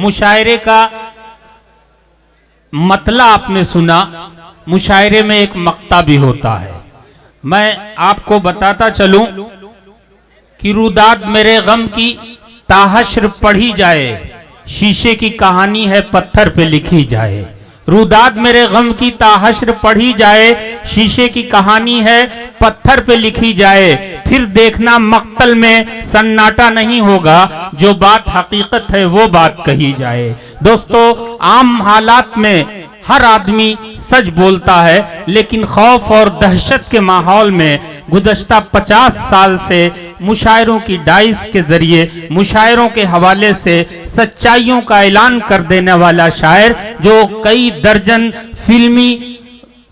मुशायरे का मतला आपने सुना। मुशायरे में एक मक्ता भी होता है। मैं आपको बताता चलूं कि रुदाद मेरे गम की ताहश्र पढ़ी जाए, शीशे की कहानी है पत्थर पे लिखी जाए। रुदाद मेरे गम की ताहश्र पढ़ी जाए, शीशे की कहानी है पत्थर पे लिखी जाए। फिर देखना मक्तल में सन्नाटा नहीं होगा, जो बात हकीकत है वो बात कही जाए। दोस्तों, आम हालात में हर आदमी सच बोलता है, लेकिन खौफ और दहशत के माहौल में गुज़श्ता 50 साल से मुशायरों की डाइस के जरिए, मुशायरों के हवाले से सच्चाइयों का ऐलान कर देने वाला शायर, जो कई दर्जन फिल्मी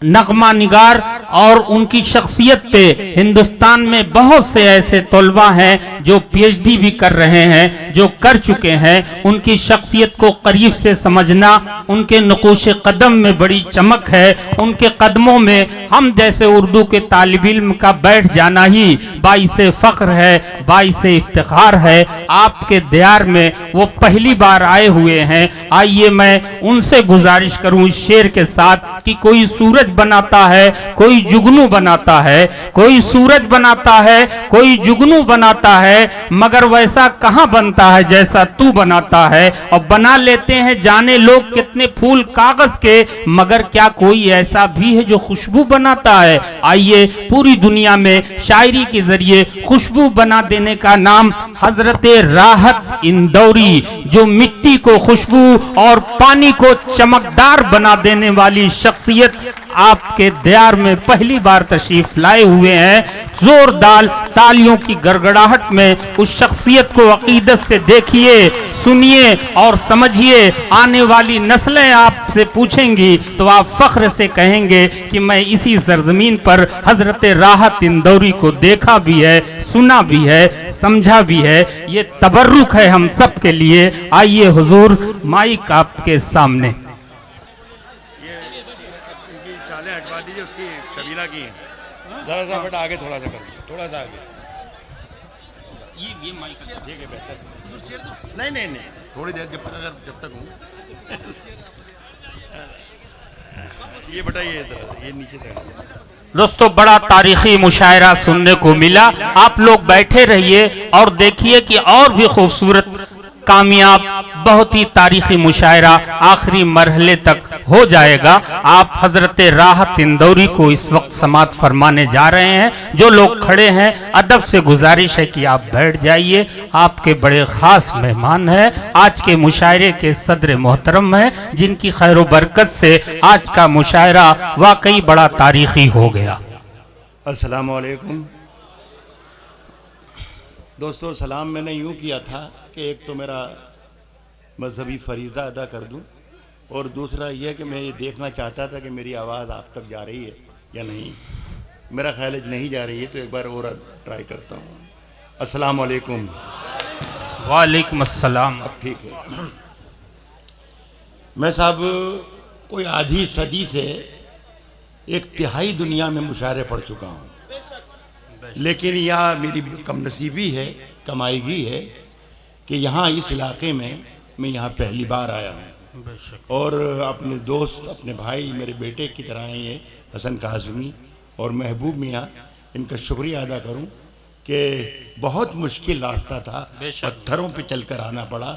नगमा निगार और उनकी शख्सियत पे हिंदुस्तान में बहुत से ऐसे तलबा हैं जो पीएचडी भी कर रहे हैं, जो कर चुके हैं। उनकी शख्सियत को करीब से समझना, उनके नक़ूश कदम में बड़ी चमक है। उनके कदमों में हम जैसे उर्दू के तालिब इल्म का बैठ जाना ही बाइसे फ़ख्र है, बाइसे इफ्तिखार है। आपके दियार में वो पहली बार आए हुए हैं। आइए मैं उनसे गुजारिश करूं इस शेर के साथ कि कोई सूरज बनाता है, कोई जुगनू बनाता है, कोई सूरज बनाता है, कोई जुगनू बनाता है, मगर वैसा कहां बनता है जैसा तू बनाता है। और बना लेते हैं जाने लोग कितने फूल कागज के, मगर क्या कोई ऐसा भी है जो खुशबू बनाता है। आइए पूरी दुनिया में शायरी के जरिए खुशबू बना देने का नाम हजरत राहत इंदौरी, जो मिट्टी को खुशबू और पानी को चमकदार बना देने वाली शख्सियत आपके दियार में पहली बार तशरीफ लाए हुए हैं। जोरदार तालियों की गड़गड़ाहट में उस शख्सियत को अकीदत से देखिए, सुनिए और समझिए। आने वाली नस्लें आपसे पूछेंगी तो आप फख्र से कहेंगे कि मैं इसी सरजमीन पर हजरत राहत इंदौरी को देखा भी है, सुना भी है, समझा भी है। ये तबर्रुक है हम सब के लिए। आइए हुजूर, माइक आपके सामने। हटवा दीजिए, उसकी शबीना की है। जरा सा बेटा आगे थोड़ा सा कर दीजिए, थोड़ा सा आगे। ये माइक ठीक है, बेहतर। नहीं नहीं नहीं, थोड़ी देर जब तक हूँ। ये बेटा ये नीचे से। दोस्तों, बड़ा तारीखी मुशायरा सुनने को मिला। आप लोग बैठे रहिए और देखिए कि और भी खूबसूरत, कामयाब, बहुत ही तारीखी मुशायरा आखिरी मरहले तक हो जाएगा। आप हजरत राहत इंदौरी को इस वक्त समात फरमाने जा रहे हैं। जो लोग खड़े हैं, अदब से गुजारिश है कि आप बैठ जाइए। आपके बड़े खास मेहमान हैं, आज के मुशायरे के सदर मोहतरम हैं, जिनकी खैर व बरकत से आज का मुशायरा वाकई बड़ा तारीखी हो गया। अस्सलाम वालेकुम दोस्तों। सलाम मैंने यूँ किया था कि एक तो मेरा मजहबी फरीज़ा अदा कर दूं, और दूसरा यह कि मैं ये देखना चाहता था कि मेरी आवाज़ आप तक जा रही है या नहीं। मेरा ख्याल है नहीं जा रही है, तो एक बार और ट्राई करता हूँ। अस्सलाम वालेकुम। वालेकुम अस्सलाम। अब ठीक है। मैं साहब कोई आधी सदी से एक तिहाई दुनिया में मुशायरे पढ़ चुका हूँ, लेकिन यह मेरी कमनसीबी है, कमाईगी है कि यहाँ इस इलाके में मैं यहाँ पहली बार आया हूँ। और अपने दोस्त, अपने भाई, मेरे बेटे की तरह हैं ये हसन काज़मी और महबूब मियाँ, इनका शुक्रिया अदा करूँ कि बहुत मुश्किल रास्ता था, पत्थरों पे चलकर आना पड़ा।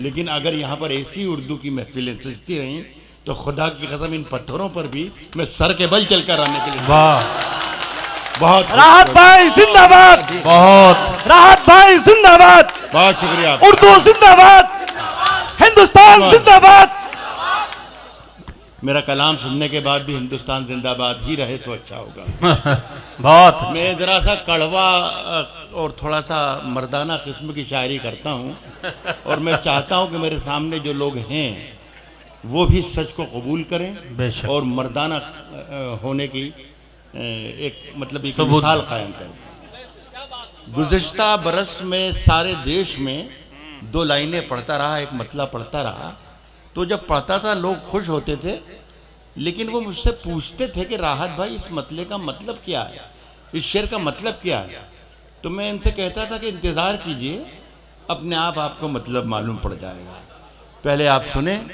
लेकिन अगर यहाँ पर ऐसी उर्दू की महफिलें सजती रहीं तो खुदा की कसम इन पत्थरों पर भी मैं सर के बल चलकर आने के लिए। वाह, बहुत राहत भाई जिंदाबाद, बहुत राहत भाई जिंदाबाद, बहुत शुक्रिया। उर्दू जिंदाबाद, हिंदुस्तान जिंदाबाद। मेरा कलाम सुनने के बाद भी हिंदुस्तान जिंदाबाद ही रहे तो अच्छा होगा। बहुत। मैं ज़रा सा कड़वा और थोड़ा सा मर्दाना किस्म की शायरी करता हूँ, और मैं चाहता हूँ कि मेरे सामने जो लोग हैं वो भी सच को कबूल करें और मर्दाना होने की एक मतलब एक मिसाल कायम करें। गुज़श्ता बरस में सारे देश में 2 लाइनें पढ़ता रहा, एक मतला पढ़ता रहा। तो जब पढ़ता था लोग खुश होते थे, लेकिन वो मुझसे पूछते थे कि राहत भाई इस मतले का मतलब क्या है, इस शेर का मतलब क्या है। तो मैं इनसे कहता था कि इंतज़ार कीजिए, अपने आप आपको मतलब मालूम पड़ जाएगा। पहले आप सुने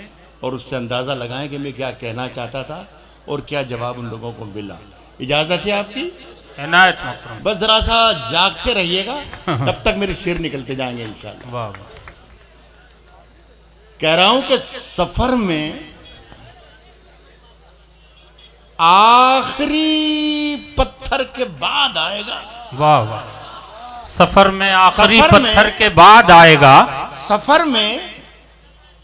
और उससे अंदाज़ा लगाएं कि मैं क्या कहना चाहता था और क्या जवाब उन लोगों को मिला। इजाज़त है आपकी? इनायत मोहतरम। बस ज़रा सा जागते रहिएगा, तब तक मेरे शेर निकलते जाएंगे इंशाल्लाह। वाह वाह। कह रहा हूं कि सफ़र में आखिरी पत्थर के बाद आएगा। वाह वाह। सफर में आखिरी सफर में- पत्थर के बाद आएगा। सफर में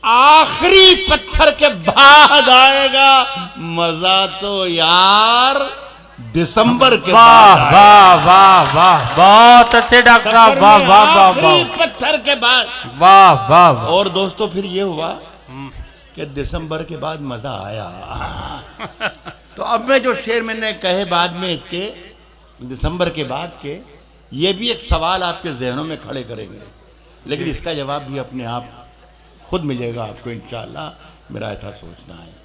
आखिरी पत्थर के बाद आएगा। मजा तो यार दिसंबर के वाह बाद आएगा। वाह वाह वाह, बहुत अच्छे डॉक्टर साहब, सफर वाह में वाह वाह आखिरी वाह पत्थर के बाद। वाह वाह वाह। और दोस्तों फिर ये हुआ कि दिसंबर के बाद मजा आया। तो अब मैं जो शेर मैंने कहे बाद में इसके दिसंबर के बाद के, ये भी एक सवाल आपके जहनों में खड़े करेंगे, लेकिन इसका जवाब भी अपने आप खुद मिलेगा आपको इंशाल्लाह, मेरा ऐसा सोचना है।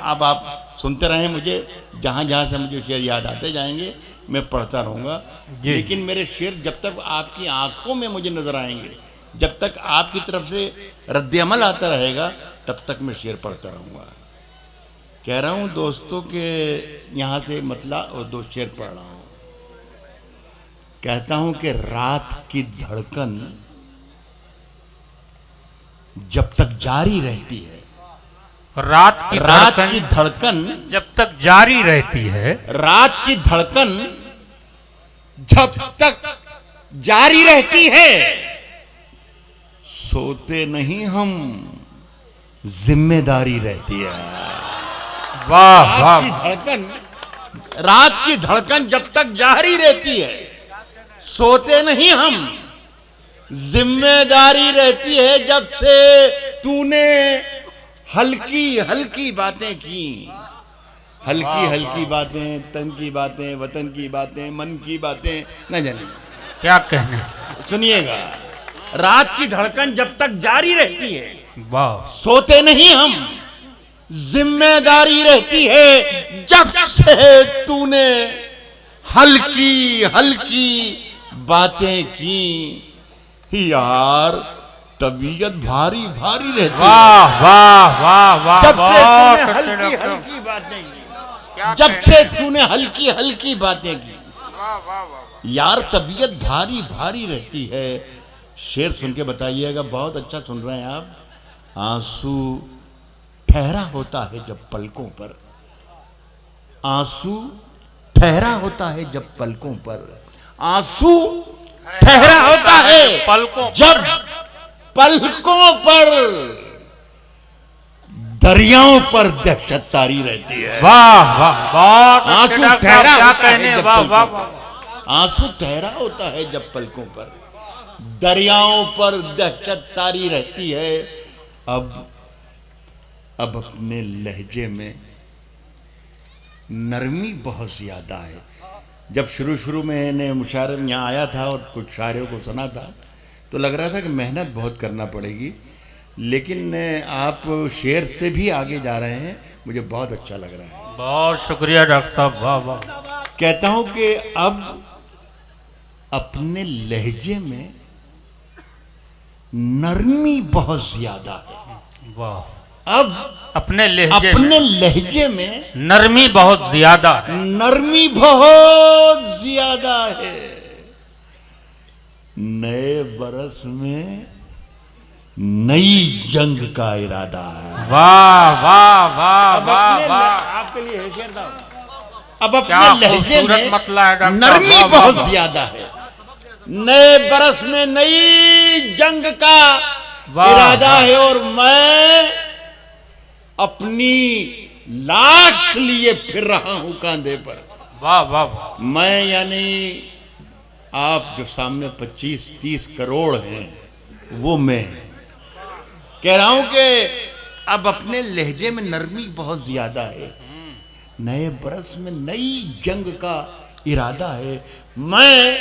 अब आप सुनते रहें मुझे, जहाँ जहाँ से मुझे शेर याद आते जाएंगे मैं पढ़ता रहूँगा। जी। लेकिन मेरे शेर जब तक आपकी आंखों में मुझे नजर आएंगे, जब तक आपकी तरफ से रद्द-ए-अमल आता रहेगा, तब तक मैं शेर पढ़ता रहूँगा। कह रहा हूँ दोस्तों के यहाँ से मतलब और दो शेर पढ़ रहा हूँ। कहता हूँ कि रात की धड़कन जब तक जारी रहती है, रात की धड़कन जब तक जारी रहती है, रात की धड़कन जब तक जारी रहती है, सोते नहीं हम, जिम्मेदारी रहती है। वाह वाह। रात की धड़कन जब तक जारी रहती है, सोते नहीं हम, जिम्मेदारी रहती है। जब से तूने हल्की हल्की बातें की, हल्की हल्की बातें, तन की बातें, वतन की बातें, मन की बातें, न जाने क्या कहने। सुनिएगा। रात की धड़कन जब तक जारी रहती है, वाह। सोते नहीं हम, जिम्मेदारी रहती है। जब से तूने हल्की हल्की बातें की, यार तबीयत भारी भारी रहती है। वाह वाह वाह वाह। जब से बहुत तूने अच्छे हल्की डॉक्टर। हल्की बातें की, जब से तूने हल्की हल्की बातें की, यार तबीयत भारी भारी रहती है। शेर सुन के बताइएगा, बहुत अच्छा सुन रहे हैं आप। आंसू ठहरा होता है जब पलकों पर, आंसू ठहरा होता है जब पलकों पर, आंसू ठहरा होता है पलकों जब पलकों पर, दरियाओं पर दहशत तारी रहती है। वाह वाह, बहुत अच्छे आंसू डॉक्टर ठहरा साहब, क्या होता है कहने। जब वाह पलकों वाह पर। वाह। आंसू ठहरा होता है जब पलकों पर, दरियाओं पर दहशत तारी रहती है। अब अपने लहजे में नरमी बहुत ज्यादा है। जब शुरू शुरू में मैंने मुशायरे में यहाँ आया था और कुछ शायरों को सुना था, तो लग रहा था कि मेहनत बहुत करना पड़ेगी, लेकिन आप शेर से भी आगे जा रहे हैं, मुझे बहुत अच्छा लग रहा है। बहुत शुक्रिया डॉक्टर साहब, वाह वाह। कहता हूं कि अब अपने लहजे में नरमी बहुत ज्यादा है। वाह। अब अपने लहजे में नरमी बहुत ज्यादा है। नरमी बहुत ज्यादा है। नए बरस में नई जंग का इरादा है। वाह वाह वाह वाह वाह। आपके लिए है शेर साहब। अब क्या अपने लहजे खूबसूरत में मतला है डॉक्टर, नरमी वाह, वाह, बहुत वाह। ज्यादा है। नए बरस में नई जंग का वाह, इरादा वाह। है और मैं अपनी लाश लिए फिर रहा हूं कांधे पर। वाह वाह वाह। मैं यानी आप जो सामने 25-30 करोड़ हैं, वो मैं कह रहा हूं कि अब अपने लहजे में नरमी बहुत ज्यादा है। नए बरस में नई जंग का इरादा है। मैं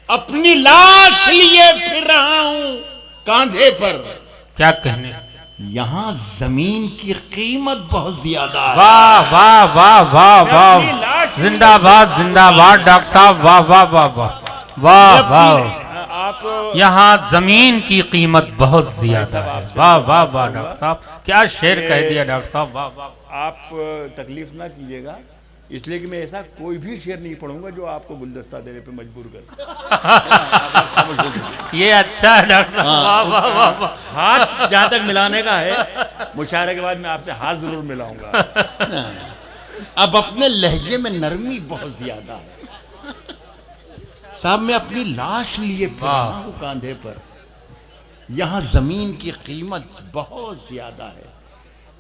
अपनी लाश लिए फिर रहा हूं कांधे पर। क्या कहने। यहां जमीन की कीमत बहुत ज्यादा है। वाह वाह वाह वाह वाह। जिंदाबाद जिंदाबाद डॉक्टर साहब, वाह वाह वाह वाह वाह वाह। आप यहाँ जमीन की कीमत बहुत ज्यादा है। वाह वाह वाह डॉक्टर साहब, क्या शेर कह दिया डॉक्टर साहब, वाह वाह। आप तकलीफ ना कीजिएगा, इसलिए कि मैं ऐसा कोई भी शेर नहीं पढ़ूंगा जो आपको गुलदस्ता देने पे मजबूर कर। ये अच्छा है डॉक्टर साहब, वाह वाह वाह वाह। हाथ जहां तक मिलाने का है, मुशायरे के बाद मैं आपसे हाथ जरूर मिलाऊंगा। अब अपने लहजे में नरमी बहुत ज्यादा है साहब। मैं अपनी लाश लिए फिर रहा हूं कांधे पर, यहाँ जमीन की कीमत बहुत ज्यादा है।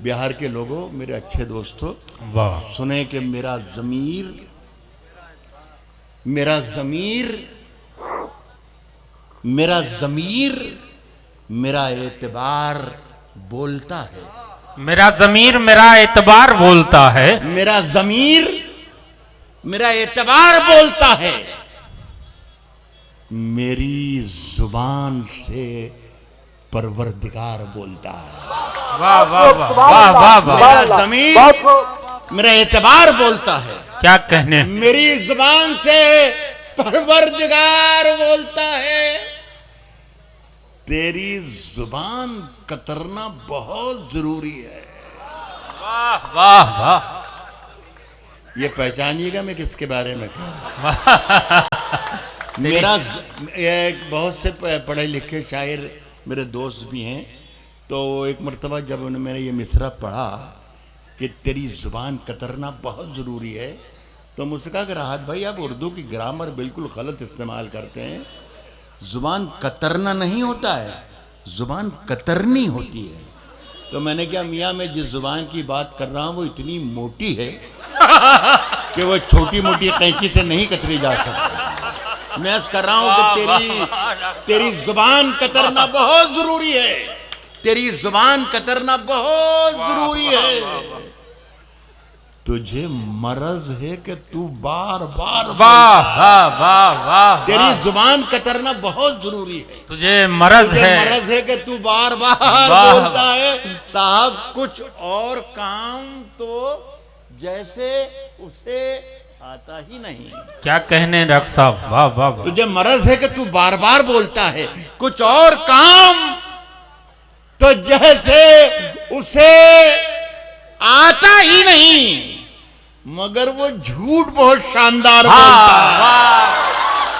बिहार के लोगों, मेरे अच्छे दोस्तों, वाह, सुने कि मेरा ज़मीर मेरा एतबार बोलता है। मेरा ज़मीर मेरा एतबार बोलता है। मेरा ज़मीर मेरा एतबार बोलता है। मेरी जुबान से परवरदिगार बोलता है। वाह वाह वाह वाह वाह वाह। मेरा ज़मीर मेरा एतबार बोलता है। क्या कहने, मेरी जुबान से परवरदिगार बोलता है। तेरी जुबान कतरना बहुत जरूरी है। वाह वाह वाह। ये पहचानिएगा मैं किसके बारे में कह रहा हूं। मेरा एक बहुत से पढ़े लिखे शायर मेरे दोस्त भी हैं, तो एक मर्तबा जब मैंने ये मिसरा पढ़ा कि तेरी ज़ुबान कतरना बहुत ज़रूरी है, तो मुझसे कहा कि राहत भाई आप उर्दू की ग्रामर बिल्कुल गलत इस्तेमाल करते हैं। ज़ुबान कतरना नहीं होता है, ज़ुबान कतरनी होती है। तो मैंने कहा मियाँ, मैं जिस ज़ुबान की बात कर रहा हूँ वो इतनी मोटी है कि वो छोटी मोटी कैंची से नहीं कतरी जा सकती। मैं कर रहा हूँ कि तेरी ज़ुबान कतरना बहुत ज़रूरी है। तेरी ज़ुबान कतरना बहुत ज़रूरी है। तुझे मरज है कि तू बार बार वाह वाह वाह वाह। तेरी जुबान कतरना बहुत जरूरी है। तुझे मरज है कि तू बार बार बोलता है। साहब कुछ और काम तो जैसे उसे आता ही नहीं। क्या कहने डॉक्टर साहब, वाह वाह वाह। तुझे मरज है कि तू बार बार बोलता है, कुछ और काम तो जैसे उसे आता ही नहीं, मगर वो झूठ बहुत शानदार बोलता है।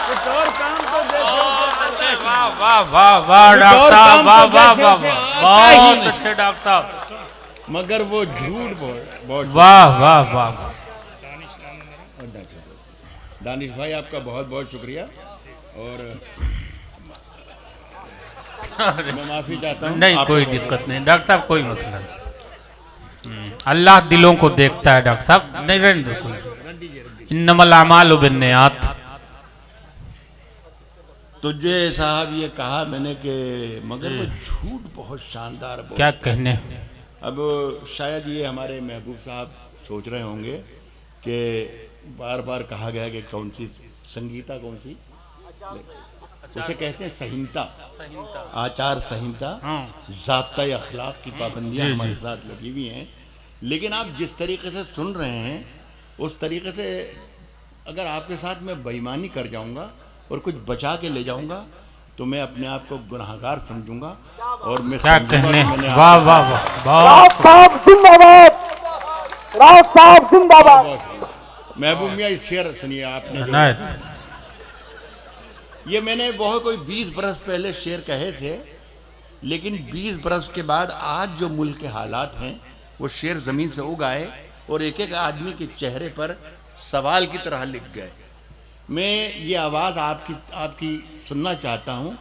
कुछ और काम तो वाह वाह वाह वाह डॉक्टर साहब, वाह वाह वाह, बहुत अच्छे डॉक्टर साहब, मगर वो झूठ बहुत। वाह वाह वाह। दानिश भाई आपका बहुत बहुत शुक्रिया, और मैं माफी चाहता हूँ। नहीं कोई दिक्कत नहीं डॉक्टर साहब, कोई मसला नहीं। अल्लाह दिलों को देखता है डॉक्टर साहब। नहीं रहने दो, कोई इन्नमल आमालु बिन्नियात। तुझे साहब ये कहा मैंने कि मगर वो झूठ बहुत शानदार बोलता। क्या कहने। अब शायद ये हमारे महबूब साहब सोच रहे होंगे कि बार बार कहा गया कि कौन सी संगीता, कौन सी उसे कहते हैं संहिता, आचार संहिता, ज़ाब्ता अखलाक की पाबंदियां हमारे साथ लगी हुई हैं। लेकिन आप जिस तरीके से सुन रहे हैं उस तरीके से अगर आपके साथ मैं बेईमानी कर जाऊंगा और कुछ बचा के ले जाऊंगा तो मैं अपने आप को गुनाहगार समझूंगा। और मैं क्या कहने, वाह वाह वाह। राज साहब जिंदाबाद, राज साहब जिंदाबाद। महबूब मियाँ शेर सुनिए आपने जो, ये मैंने बहुत कोई 20 बरस पहले शेर कहे थे, लेकिन 20 बरस के बाद आज जो मुल्क के हालात हैं वो शेर ज़मीन से उग आए और एक एक आदमी के चेहरे पर सवाल की तरह लिख गए। मैं ये आवाज़ आपकी सुनना चाहता हूँ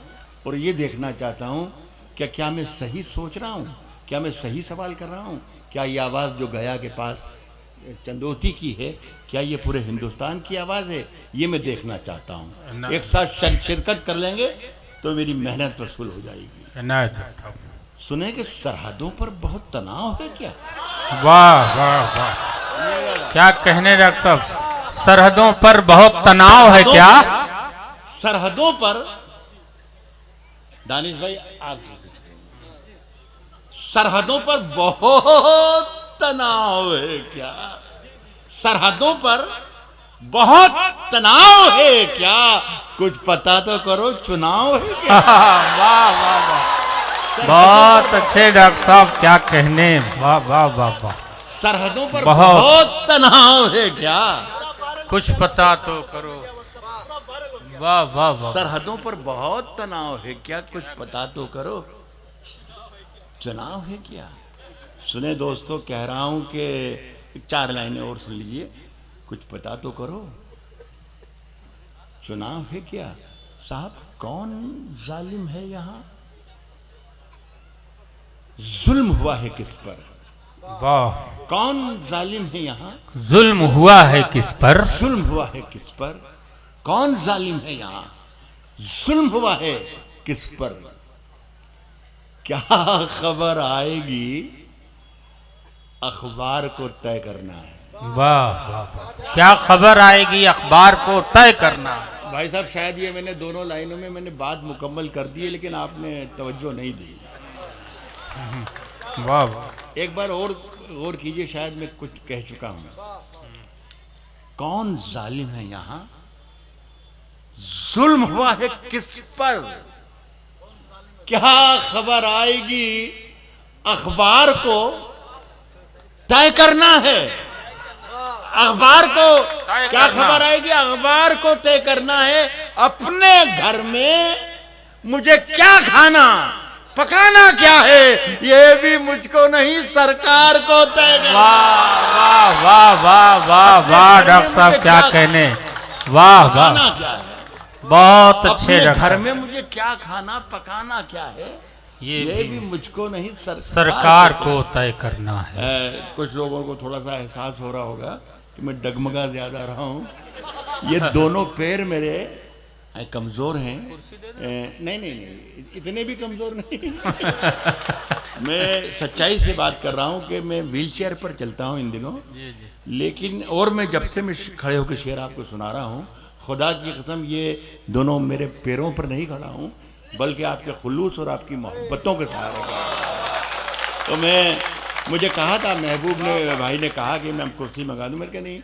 और ये देखना चाहता हूँ क्या मैं सही सोच रहा हूँ, क्या मैं सही सवाल कर रहा हूँ, क्या ये आवाज़ जो गया के पास चंदोती की है, क्या ये पूरे हिंदुस्तान की आवाज़ है, ये मैं देखना चाहता हूँ। एक साथ शिरकत कर लेंगे तो मेरी मेहनत वसूल हो जाएगी। सुने कि सरहदों पर बहुत तनाव है क्या? वाह वाह वाह, क्या कहने डॉक्टर साहब, सरहदों पर बहुत तनाव है क्या? सरहदों पर दानिश भाई आप, सरहदों पर बहुत तनाव है क्या? सरहदों पर बहुत तनाव है क्या, कुछ पता तो करो, चुनाव है क्या। वाह वाह वाह, बहुत अच्छे डॉक्टर साहब, क्या कहने, वाह वाह वाह वाह। सरहदों पर बहुत। बहुत तनाव है क्या, कुछ पता तो करो, वाह वाह वाह। सरहदों पर बहुत तनाव है क्या, कुछ पता तो करो, चुनाव है क्या। सुने दोस्तों, कह रहा हूं कि 4 लाइनें और सुन लीजिए। कुछ पता तो करो, चुनाव है क्या। साहब, कौन जालिम है यहां, जुल्म हुआ है किस पर, वाह, कौन जालिम है यहां, जुल्म हुआ है किस पर, जुल्म हुआ है किस पर, कौन जालिम है यहां, जुल्म हुआ है किस पर। क्या खबर आएगी, अखबार को तय करना है। वाह वाह वाह, क्या खबर आएगी, अखबार को तय करना। भाई साहब, शायद ये मैंने दोनों लाइनों में मैंने बात मुकम्मल कर दी है, लेकिन आपने तवज्जो नहीं दी। वाह वाह, एक बार और गौर कीजिए, शायद मैं कुछ कह चुका हूं। कौन जालिम है यहां, जुल्म हुआ है किस पर, क्या खबर आएगी, अखबार को तय करना है। अखबार को क्या खबर आएगी, अखबार को तय करना है। अपने घर में मुझे क्या खाना, पकाना क्या है, ये भी मुझको नहीं, सरकार को तय करना। वाह वाह वाह वाह वाह, डॉक्टर साहब क्या कहने, वाह वाह, पकाना क्या है, बहुत अच्छे अपने डॉक्टर घर साहब। में मुझे क्या खाना, पकाना क्या है, ये भी मुझको नहीं, सरकार को तय करना है। कुछ लोगों को थोड़ा सा एहसास हो रहा होगा कि मैं डगमगा ज्यादा रहा हूं। ये दोनों पैर मेरे कमजोर हैं। नहीं नहीं नहीं, इतने भी कमजोर नहीं। मैं सच्चाई से बात कर रहा हूं कि मैं व्हीलचेयर पर चलता हूं इन दिनों, लेकिन और मैं जब से मैं खड़े होकर शेर आपको सुना रहा हूं, खुदा की कसम ये दोनों मेरे पैरों पर नहीं खड़ा हूं, बल्कि आपके खुलूस और आपकी मोहब्बतों के सहारे। तो मुझे कहा था, महबूब ने भाई ने कहा कि मैं कुर्सी मंगा दूं। मैंने कहा नहीं,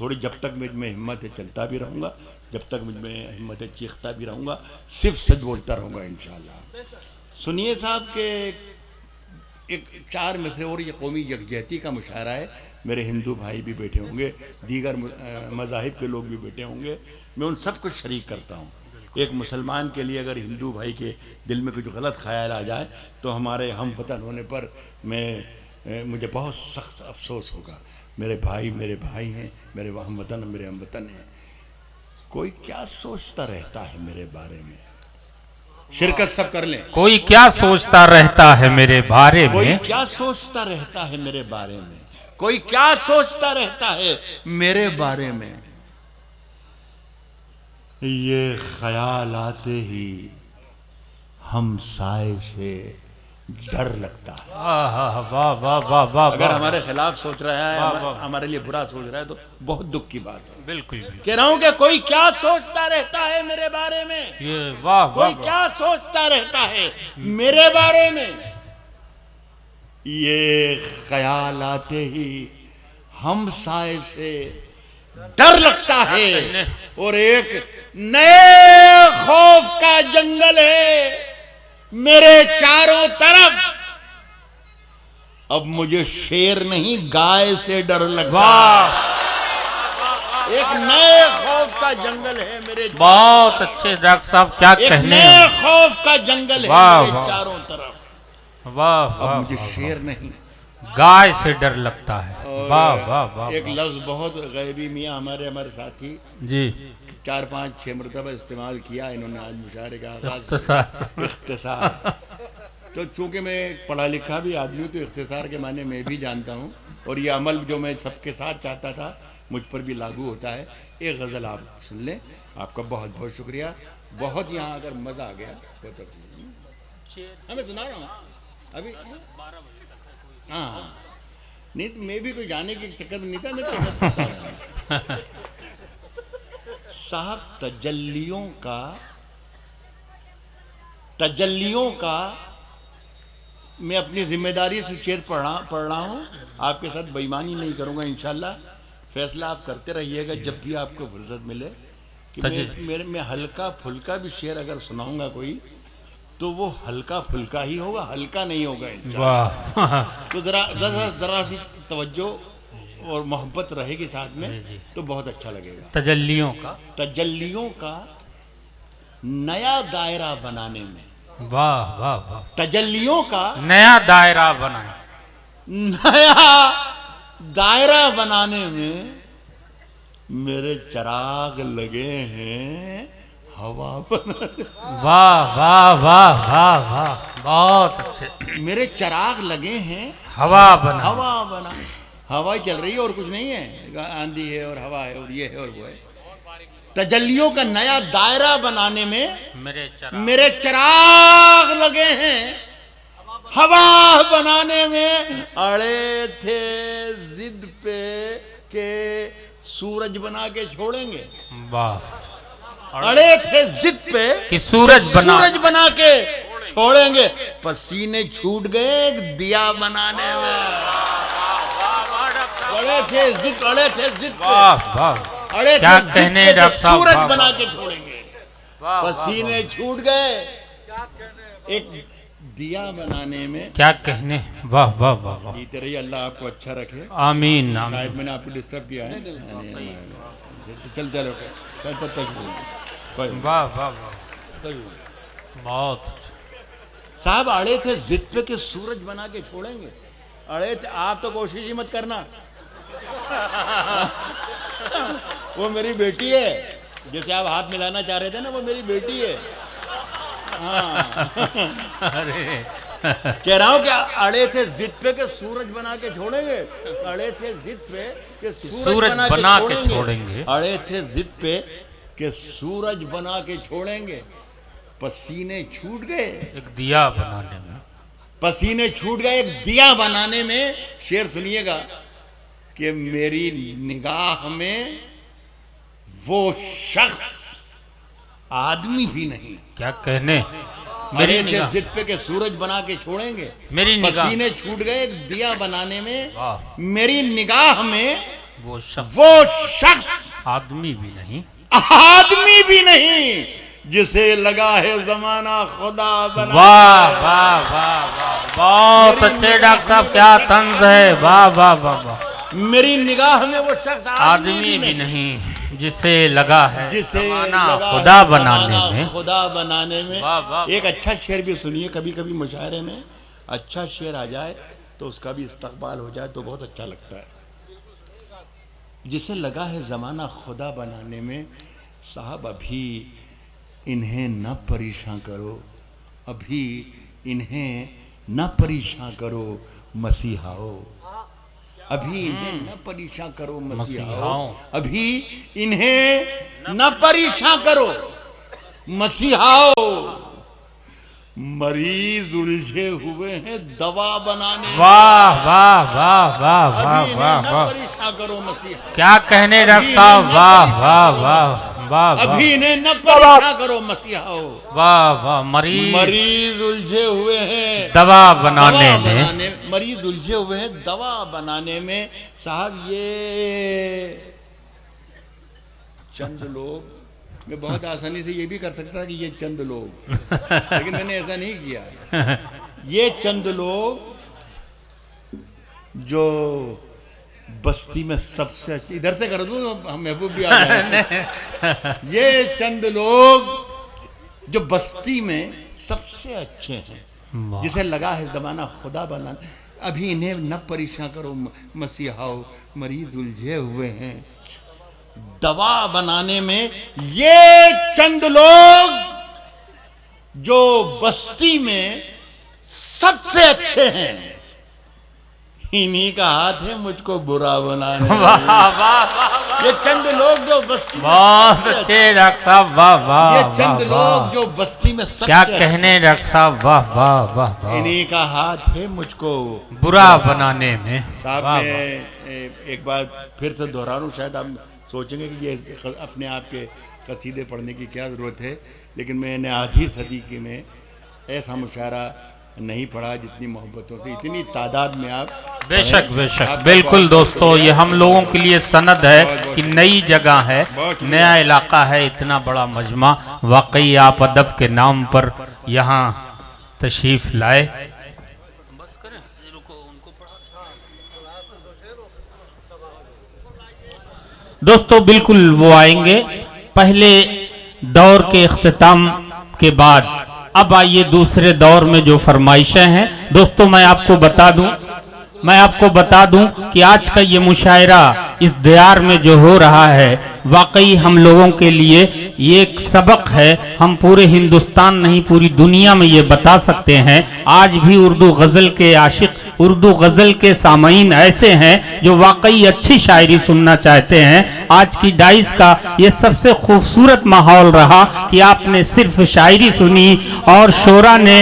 थोड़ी जब तक मुझ में हिम्मत है चलता भी रहूँगा, जब तक मुझ में हिम्मत है चीखता भी रहूँगा, सिर्फ सच बोलता रहूँगा इंशाल्लाह। सुनिए साहब के एक 4 में से, और ये कौमी यकजहती का मुशायरा है। मेरे हिंदू भाई भी बैठे होंगे, दीगर मज़ाहिब के लोग भी बैठे होंगे, मैं उन सब को शरीक करता हूँ। एक मुसलमान के लिए अगर हिंदू भाई के दिल में कुछ गलत ख्याल आ जाए तो हमारे हम वतन होने पर मुझे बहुत सख्त अफसोस होगा। मेरे भाई हैं, मेरे हम वतन हैं। कोई क्या सोचता रहता है मेरे बारे में, शिरकत सब कर लें। कोई क्या सोचता रहता है मेरे बारे में, कोई क्या सोचता रहता है मेरे बारे में, कोई क्या सोचता रहता है मेरे बारे में। ये ख्याल आते ही हम साए से डर लगता है। वाह वाह वाह वाह वाह, अगर हमारे खिलाफ सोच रहा है, हमारे लिए बुरा सोच रहा है, तो बहुत दुख की बात है। बिल्कुल कह रहा हूं कि कोई क्या सोचता रहता है मेरे बारे में, ये वाह कोई क्या सोचता रहता है मेरे बारे में। ये ख्याल आते ही हम साए से डर लगता है, और एक नए खौफ का जंगल है मेरे चारों तरफ। अब मुझे शेर नहीं, गाय से डर लगता है। एक नए खौफ का जंगल है मेरे, बहुत अच्छे डॉक्टर साहब क्या कहने, नए खौफ का जंगल है मेरे चारों तरफ। वाह अब वाह, मुझे शेर नहीं, गाय से डर लगता है। वाह वाह वाह, एक लफ्ज बहुत गैबी मियाँ हमारे साथी जी 4, 5, 6 मरतबा इस्तेमाल किया इन्होंने आज मुशायरे का आगाज। इख्तिसार। तो चूंकि मैं पढ़ा लिखा भी आदमी हूँ, तो इख्तिसार के माने मैं भी जानता हूँ, और ये अमल जो मैं सबके साथ चाहता था मुझ पर भी लागू होता है। एक गज़ल आप सुन लें। आपका बहुत बहुत शुक्रिया, बहुत यहाँ अगर मज़ा आ गया तो मैं सुना रहा हूँ अभी। हाँ नहीं, तो मैं भी कोई जाने की चक्कर नहीं था, मैं तो साहब तजल्लियों का मैं अपनी जिम्मेदारी से शेर पढ़ रहा हूँ। आपके साथ बेईमानी नहीं करूँगा इंशाल्लाह। फैसला आप करते रहिएगा जब भी आपको फुर्सत मिले कि मैं हल्का फुल्का भी शेर अगर सुनाऊंगा कोई तो वो हल्का फुल्का ही होगा, हल्का नहीं होगा इंशाअल्लाह। वाह तो जरा सी तवज्जो और मोहब्बत रहेगी साथ में तो बहुत अच्छा लगेगा। तजल्लियों का नया दायरा बनाने में, वाह वाह वाह, तजल्लियों का नया दायरा बनाए, नया दायरा बनाने में मेरे चिराग लगे हैं हवा बनाने। वाह वाह वाह वाह वाह, बहुत अच्छे। मेरे चिराग लगे हैं हवा बना, हवा बना, हवा ही चल रही है और कुछ नहीं है, आंधी है और हवा है और ये है और वो है। तजल्लियों का नया दायरा बनाने में मेरे चिराग लगे हैं, हवा बनाने में अड़े थे जिद पे के सूरज बना के छोड़ेंगे। वाह, अड़े थे जिद पे कि सूरज बना के छोड़ेंगे, पसीने छूट गए दिया बनाने में। अड़े थे जिद पे, वाह वाह, अड़े क्या कहने डॉक्टर साहब, सूरज बना के छोड़ेंगे, पसीने छूट गए एक दिया बनाने में। क्या कहने, वाह वाह वाह वाह, जीते रहिए, अल्लाह आपको अच्छा रखे, आमीन शायद आमीन। मैंने आपको डिस्टर्ब किया है। चल चलो वाह वाह वाह, बहुत अच्छा। साहब अड़े थे जिद पे के सूरज बना के छोड़ेंगे, अड़े थे, आप तो कोशिश ही मत करना। वो मेरी बेटी है, जैसे आप हाथ मिलाना चाह रहे थे ना, वो मेरी बेटी है। हाँ। अरे कह रहा हूँ क्या, अड़े थे जिद पे के सूरज बना के छोड़ेंगे, अड़े थे जिद पे के सूरज बना के छोड़ेंगे, अड़े थे जिद पे के सूरज बना के छोड़ेंगे, पसीने छूट गए एक दिया बनाने में, पसीने छूट गए एक दिया बनाने में। शेर सुनिएगा कि मेरी निगाह में वो शख्स आदमी भी नहीं। क्या कहने, मेरी निगाह जिद पे के सूरज बना के छोड़ेंगे, मेरी निगाह, पसीने छूट गए एक दिया बनाने में, मेरी निगाह में वो शख्स आदमी भी नहीं, आदमी भी नहीं, जिसे लगा है जमाना खुदा बना। वाह वाह वाह वाह, बहुत अच्छे डॉक्टर साहब, क्या तंज है, वाह वाह वाह वाह। मेरी निगाह में वो शख्स आदमी भी नहीं, जिसे लगा है जिसे खुदा बनाने में, खुदा बनाने में। वाह वाह। एक अच्छा शेर भी सुनिए, कभी कभी मुशायरे में अच्छा शेर आ जाए तो उसका भी इस्तकबाल हो जाए तो बहुत अच्छा लगता है। जिसे लगा है जमाना खुदा बनाने में, साहब अभी इन्हें न परेशान करो, अभी इन्हें न परेशान करो मसीहाओ, अभी इन्हें न परेशान करो मसीहाओ, अभी इन्हें न परेशान करो मसीहाओ, मरीज उलझे हुए हैं दवा बनाने। वाह वाह वाह वाह वाह वाह वाह, परेशान करो मसीहा, क्या कहने डॉक्टर साहब, वाह वाह वाह वाह, अभी इन्हें न परेशान करो मसीहाओ, वाह वाह, मरीज उलझे हुए हैं दवा बनाने में, मरीज उलझे हुए हैं दवा बनाने में। साहब ये चंद लोग, मैं बहुत आसानी से ये भी कर सकता कि ये चंद लोग, लेकिन मैंने ऐसा नहीं किया। ये चंद लोग जो बस्ती में सबसे अच्छे, इधर से कर दूं हम महबूब भी आ जाए। ये चंद लोग जो बस्ती में सबसे अच्छे हैं, जिसे लगा है जमाना खुदा बना, अभी इन्हें न परेशान करो मसीहाओ, मरीज उलझे हुए हैं दवा बनाने में। ये चंद लोग जो बस्ती में सबसे अच्छे हैं, इन्हीं का हाथ है मुझको बुरा बनाने में। वाह वाह वाह, ये चंद लोग जो बस्ती, बहुत अच्छे डॉक्टर साहब, वाह वाह, ये चंद लोग जो बस्ती में सबसे क्या कहने डॉक्टर साहब, वाह वाह वाह, इन्हीं का हाथ है मुझको बुरा बनाने में। साहब मैं एक बार फिर से दोहरा लूं, शायद आप सोचेंगे कि ये अपने आप के कसीदे पढ़ने की क्या ज़रूरत है, लेकिन मैंने आधी सदी के में ऐसा मुशायरा नहीं पढ़ा जितनी मोहब्बतों से, इतनी तादाद में आप बेशक पढ़े। बेशक आपका बिल्कुल बहुत दोस्तों, ये हम लोगों के लिए सनद है कि नई जगह है, बहुत शुक्रिया। नया इलाका है, इतना बड़ा मजमा। वाकई आप अदब के नाम पर यहाँ तशरीफ लाए। दोस्तों बिल्कुल वो आएंगे पहले दौर के इख्तिताम के बाद। अब आइए दूसरे दौर में जो फरमाइशें हैं। दोस्तों मैं आपको बता दूं कि आज का ये मुशायरा इस दियार में जो हो रहा है, वाकई हम लोगों के लिए ये एक सबक है। हम पूरे हिंदुस्तान नहीं पूरी दुनिया में ये बता सकते हैं, आज भी उर्दू गज़ल के आशिक, उर्दू गज़ल के सामईन ऐसे हैं जो वाकई अच्छी शायरी सुनना चाहते हैं। आज की डाइस का ये सबसे खूबसूरत माहौल रहा कि आपने सिर्फ शायरी सुनी और शोरा ने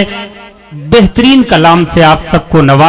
बेहतरीन कलाम से आप सबको नवाजा।